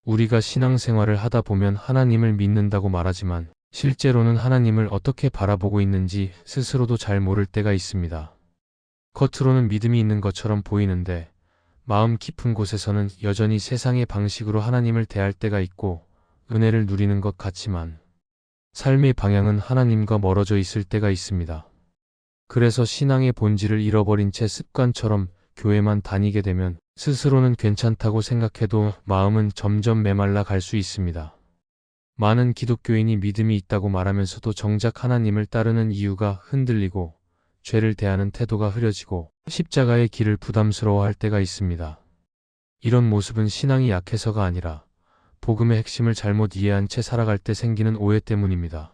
우리가 신앙생활을 하다 보면 하나님을 믿는다고 말하지만 실제로는 하나님을 어떻게 바라보고 있는지 스스로도 잘 모를 때가 있습니다. 겉으로는 믿음이 있는 것처럼 보이는데 마음 깊은 곳에서는 여전히 세상의 방식으로 하나님을 대할 때가 있고 은혜를 누리는 것 같지만 삶의 방향은 하나님과 멀어져 있을 때가 있습니다. 그래서 신앙의 본질을 잃어버린 채 습관처럼 교회만 다니게 되면 스스로는 괜찮다고 생각해도 마음은 점점 메말라 갈 수 있습니다. 많은 기독교인이 믿음이 있다고 말하면서도 정작 하나님을 따르는 이유가 흔들리고 죄를 대하는 태도가 흐려지고 십자가의 길을 부담스러워할 때가 있습니다. 이런 모습은 신앙이 약해서가 아니라 복음의 핵심을 잘못 이해한 채 살아갈 때 생기는 오해 때문입니다.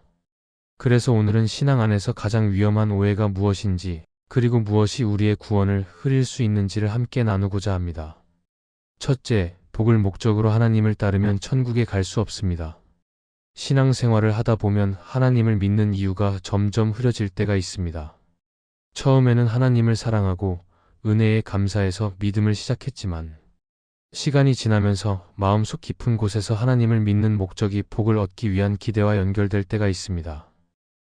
그래서 오늘은 신앙 안에서 가장 위험한 오해가 무엇인지, 그리고 무엇이 우리의 구원을 흐릴 수 있는지를 함께 나누고자 합니다. 첫째, 복을 목적으로 하나님을 따르면 천국에 갈 수 없습니다. 신앙생활을 하다 보면 하나님을 믿는 이유가 점점 흐려질 때가 있습니다. 처음에는 하나님을 사랑하고 은혜에 감사해서 믿음을 시작했지만 시간이 지나면서 마음속 깊은 곳에서 하나님을 믿는 목적이 복을 얻기 위한 기대와 연결될 때가 있습니다.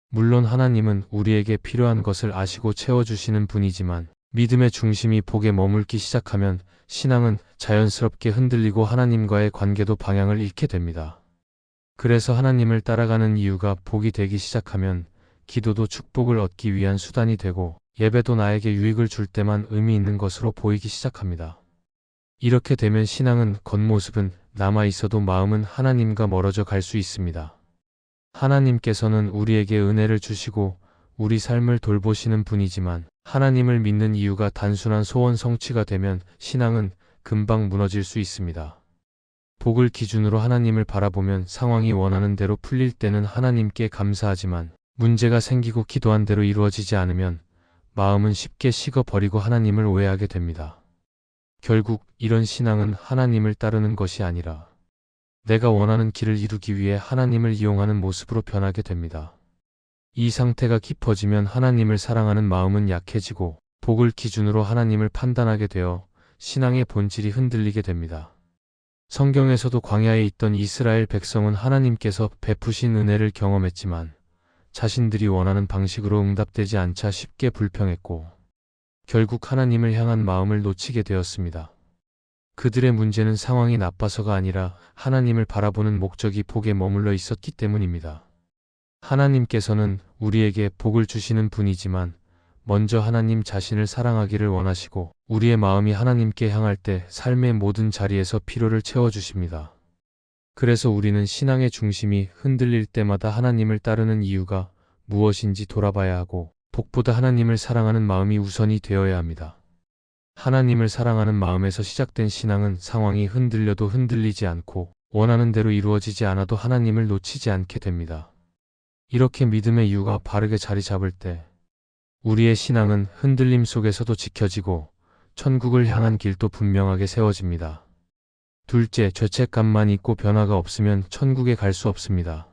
물론 하나님은 우리에게 필요한 것을 아시고 채워주시는 분이지만 믿음의 중심이 복에 머물기 시작하면 신앙은 자연스럽게 흔들리고 하나님과의 관계도 방향을 잃게 됩니다. 그래서 하나님을 따라가는 이유가 복이 되기 시작하면 기도도 축복을 얻기 위한 수단이 되고 예배도 나에게 유익을 줄 때만 의미 있는 것으로 보이기 시작합니다. 이렇게 되면 신앙은 겉모습은 남아 있어도 마음은 하나님과 멀어져 갈 수 있습니다. 하나님께서는 우리에게 은혜를 주시고 우리 삶을 돌보시는 분이지만 하나님을 믿는 이유가 단순한 소원 성취가 되면 신앙은 금방 무너질 수 있습니다. 복을 기준으로 하나님을 바라보면 상황이 원하는 대로 풀릴 때는 하나님께 감사하지만 문제가 생기고 기도한 대로 이루어지지 않으면 마음은 쉽게 식어버리고 하나님을 오해하게 됩니다. 결국 이런 신앙은 하나님을 따르는 것이 아니라 내가 원하는 길을 이루기 위해 하나님을 이용하는 모습으로 변하게 됩니다. 이 상태가 깊어지면 하나님을 사랑하는 마음은 약해지고 복을 기준으로 하나님을 판단하게 되어 신앙의 본질이 흔들리게 됩니다. 성경에서도 광야에 있던 이스라엘 백성은 하나님께서 베푸신 은혜를 경험했지만 자신들이 원하는 방식으로 응답되지 않자 쉽게 불평했고 결국 하나님을 향한 마음을 놓치게 되었습니다. 그들의 문제는 상황이 나빠서가 아니라 하나님을 바라보는 목적이 복에 머물러 있었기 때문입니다. 하나님께서는 우리에게 복을 주시는 분이지만 먼저 하나님 자신을 사랑하기를 원하시고 우리의 마음이 하나님께 향할 때 삶의 모든 자리에서 필요를 채워주십니다. 그래서 우리는 신앙의 중심이 흔들릴 때마다 하나님을 따르는 이유가 무엇인지 돌아봐야 하고 복보다 하나님을 사랑하는 마음이 우선이 되어야 합니다. 하나님을 사랑하는 마음에서 시작된 신앙은 상황이 흔들려도 흔들리지 않고 원하는 대로 이루어지지 않아도 하나님을 놓치지 않게 됩니다. 이렇게 믿음의 이유가 바르게 자리 잡을 때 우리의 신앙은 흔들림 속에서도 지켜지고 천국을 향한 길도 분명하게 세워집니다. 둘째, 죄책감만 있고 변화가 없으면 천국에 갈 수 없습니다.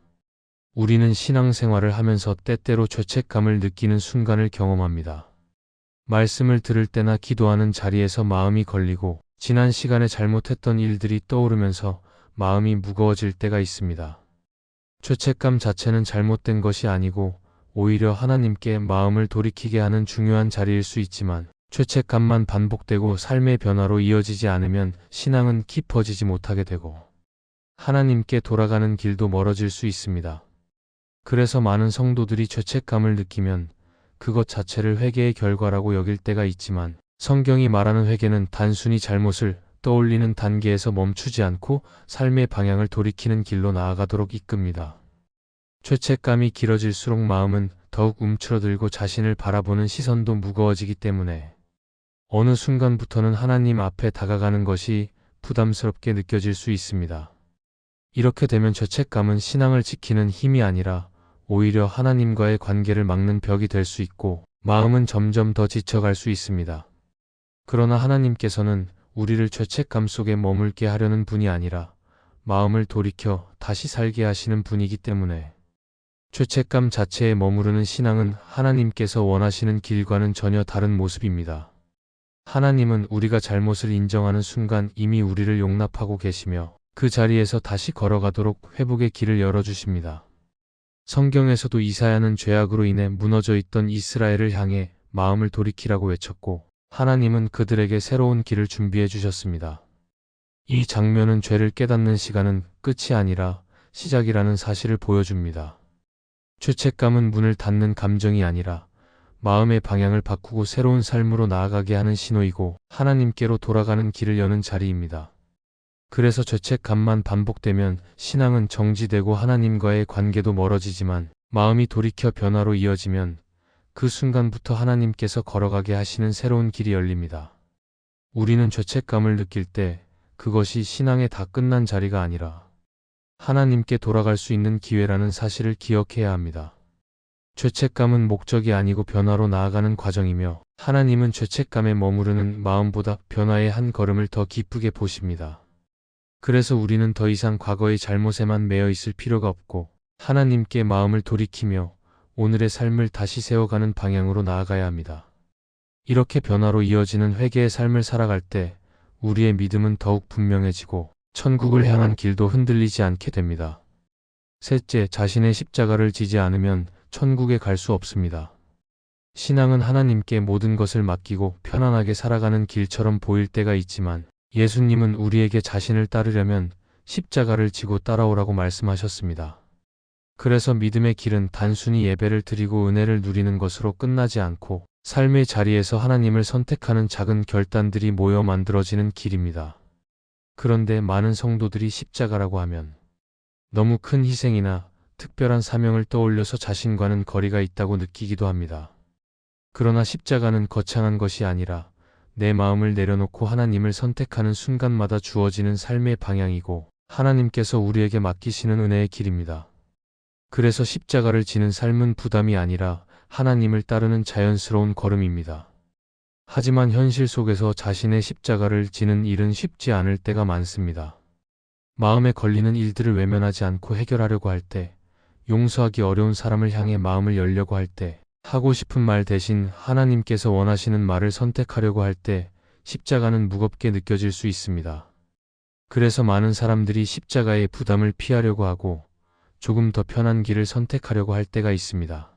우리는 신앙생활을 하면서 때때로 죄책감을 느끼는 순간을 경험합니다. 말씀을 들을 때나 기도하는 자리에서 마음이 걸리고 지난 시간에 잘못했던 일들이 떠오르면서 마음이 무거워질 때가 있습니다. 죄책감 자체는 잘못된 것이 아니고 오히려 하나님께 마음을 돌이키게 하는 중요한 자리일 수 있지만 죄책감만 반복되고 삶의 변화로 이어지지 않으면 신앙은 깊어지지 못하게 되고 하나님께 돌아가는 길도 멀어질 수 있습니다. 그래서 많은 성도들이 죄책감을 느끼면 그것 자체를 회개의 결과라고 여길 때가 있지만 성경이 말하는 회개는 단순히 잘못을 떠올리는 단계에서 멈추지 않고 삶의 방향을 돌이키는 길로 나아가도록 이끕니다. 죄책감이 길어질수록 마음은 더욱 움츠러들고 자신을 바라보는 시선도 무거워지기 때문에 어느 순간부터는 하나님 앞에 다가가는 것이 부담스럽게 느껴질 수 있습니다. 이렇게 되면 죄책감은 신앙을 지키는 힘이 아니라 오히려 하나님과의 관계를 막는 벽이 될 수 있고 마음은 점점 더 지쳐갈 수 있습니다. 그러나 하나님께서는 우리를 죄책감 속에 머물게 하려는 분이 아니라 마음을 돌이켜 다시 살게 하시는 분이기 때문에 죄책감 자체에 머무르는 신앙은 하나님께서 원하시는 길과는 전혀 다른 모습입니다. 하나님은 우리가 잘못을 인정하는 순간 이미 우리를 용납하고 계시며 그 자리에서 다시 걸어가도록 회복의 길을 열어주십니다. 성경에서도 이사야는 죄악으로 인해 무너져 있던 이스라엘을 향해 마음을 돌이키라고 외쳤고 하나님은 그들에게 새로운 길을 준비해 주셨습니다. 이 장면은 죄를 깨닫는 시간은 끝이 아니라 시작이라는 사실을 보여줍니다. 죄책감은 문을 닫는 감정이 아니라 마음의 방향을 바꾸고 새로운 삶으로 나아가게 하는 신호이고 하나님께로 돌아가는 길을 여는 자리입니다. 그래서 죄책감만 반복되면 신앙은 정지되고 하나님과의 관계도 멀어지지만 마음이 돌이켜 변화로 이어지면 그 순간부터 하나님께서 걸어가게 하시는 새로운 길이 열립니다. 우리는 죄책감을 느낄 때 그것이 신앙의 다 끝난 자리가 아니라 하나님께 돌아갈 수 있는 기회라는 사실을 기억해야 합니다. 죄책감은 목적이 아니고 변화로 나아가는 과정이며 하나님은 죄책감에 머무르는 마음보다 변화의 한 걸음을 더 기쁘게 보십니다. 그래서 우리는 더 이상 과거의 잘못에만 매여 있을 필요가 없고 하나님께 마음을 돌이키며 오늘의 삶을 다시 세워가는 방향으로 나아가야 합니다. 이렇게 변화로 이어지는 회개의 삶을 살아갈 때 우리의 믿음은 더욱 분명해지고 천국을 향한 길도 흔들리지 않게 됩니다. 셋째, 자신의 십자가를 지지 않으면 천국에 갈 수 없습니다. 신앙은 하나님께 모든 것을 맡기고 편안하게 살아가는 길처럼 보일 때가 있지만 예수님은 우리에게 자신을 따르려면 십자가를 지고 따라오라고 말씀하셨습니다. 그래서 믿음의 길은 단순히 예배를 드리고 은혜를 누리는 것으로 끝나지 않고 삶의 자리에서 하나님을 선택하는 작은 결단들이 모여 만들어지는 길입니다. 그런데 많은 성도들이 십자가라고 하면 너무 큰 희생이나 특별한 사명을 떠올려서 자신과는 거리가 있다고 느끼기도 합니다. 그러나 십자가는 거창한 것이 아니라 내 마음을 내려놓고 하나님을 선택하는 순간마다 주어지는 삶의 방향이고 하나님께서 우리에게 맡기시는 은혜의 길입니다. 그래서 십자가를 지는 삶은 부담이 아니라 하나님을 따르는 자연스러운 걸음입니다. 하지만 현실 속에서 자신의 십자가를 지는 일은 쉽지 않을 때가 많습니다. 마음에 걸리는 일들을 외면하지 않고 해결하려고 할 때, 용서하기 어려운 사람을 향해 마음을 열려고 할 때, 하고 싶은 말 대신 하나님께서 원하시는 말을 선택하려고 할 때 십자가는 무겁게 느껴질 수 있습니다. 그래서 많은 사람들이 십자가의 부담을 피하려고 하고 조금 더 편한 길을 선택하려고 할 때가 있습니다.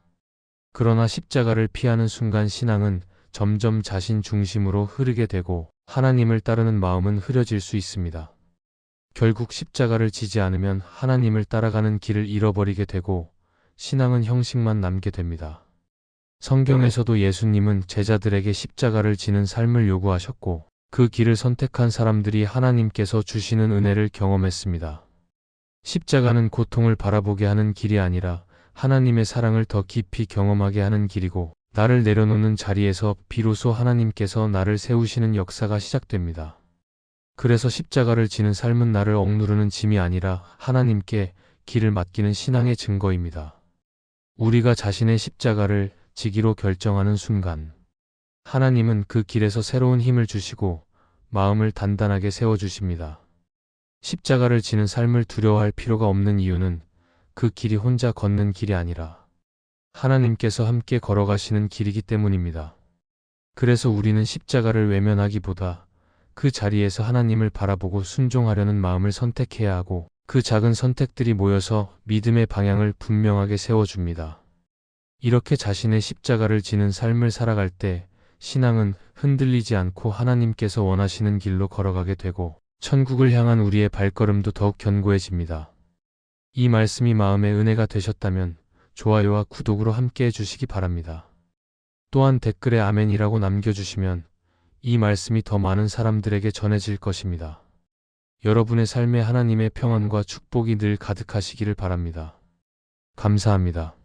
그러나 십자가를 피하는 순간 신앙은 점점 자신 중심으로 흐르게 되고 하나님을 따르는 마음은 흐려질 수 있습니다. 결국 십자가를 지지 않으면 하나님을 따라가는 길을 잃어버리게 되고 신앙은 형식만 남게 됩니다. 성경에서도 예수님은 제자들에게 십자가를 지는 삶을 요구하셨고 그 길을 선택한 사람들이 하나님께서 주시는 은혜를 경험했습니다. 십자가는 고통을 바라보게 하는 길이 아니라 하나님의 사랑을 더 깊이 경험하게 하는 길이고 나를 내려놓는 자리에서 비로소 하나님께서 나를 세우시는 역사가 시작됩니다. 그래서 십자가를 지는 삶은 나를 억누르는 짐이 아니라 하나님께 길을 맡기는 신앙의 증거입니다. 우리가 자신의 십자가를 지기로 결정하는 순간 하나님은 그 길에서 새로운 힘을 주시고 마음을 단단하게 세워주십니다. 십자가를 지는 삶을 두려워할 필요가 없는 이유는 그 길이 혼자 걷는 길이 아니라 하나님께서 함께 걸어가시는 길이기 때문입니다. 그래서 우리는 십자가를 외면하기보다 그 자리에서 하나님을 바라보고 순종하려는 마음을 선택해야 하고 그 작은 선택들이 모여서 믿음의 방향을 분명하게 세워줍니다. 이렇게 자신의 십자가를 지는 삶을 살아갈 때 신앙은 흔들리지 않고 하나님께서 원하시는 길로 걸어가게 되고 천국을 향한 우리의 발걸음도 더욱 견고해집니다. 이 말씀이 마음의 은혜가 되셨다면 좋아요와 구독으로 함께 해주시기 바랍니다. 또한 댓글에 아멘이라고 남겨주시면 이 말씀이 더 많은 사람들에게 전해질 것입니다. 여러분의 삶에 하나님의 평안과 축복이 늘 가득하시기를 바랍니다. 감사합니다.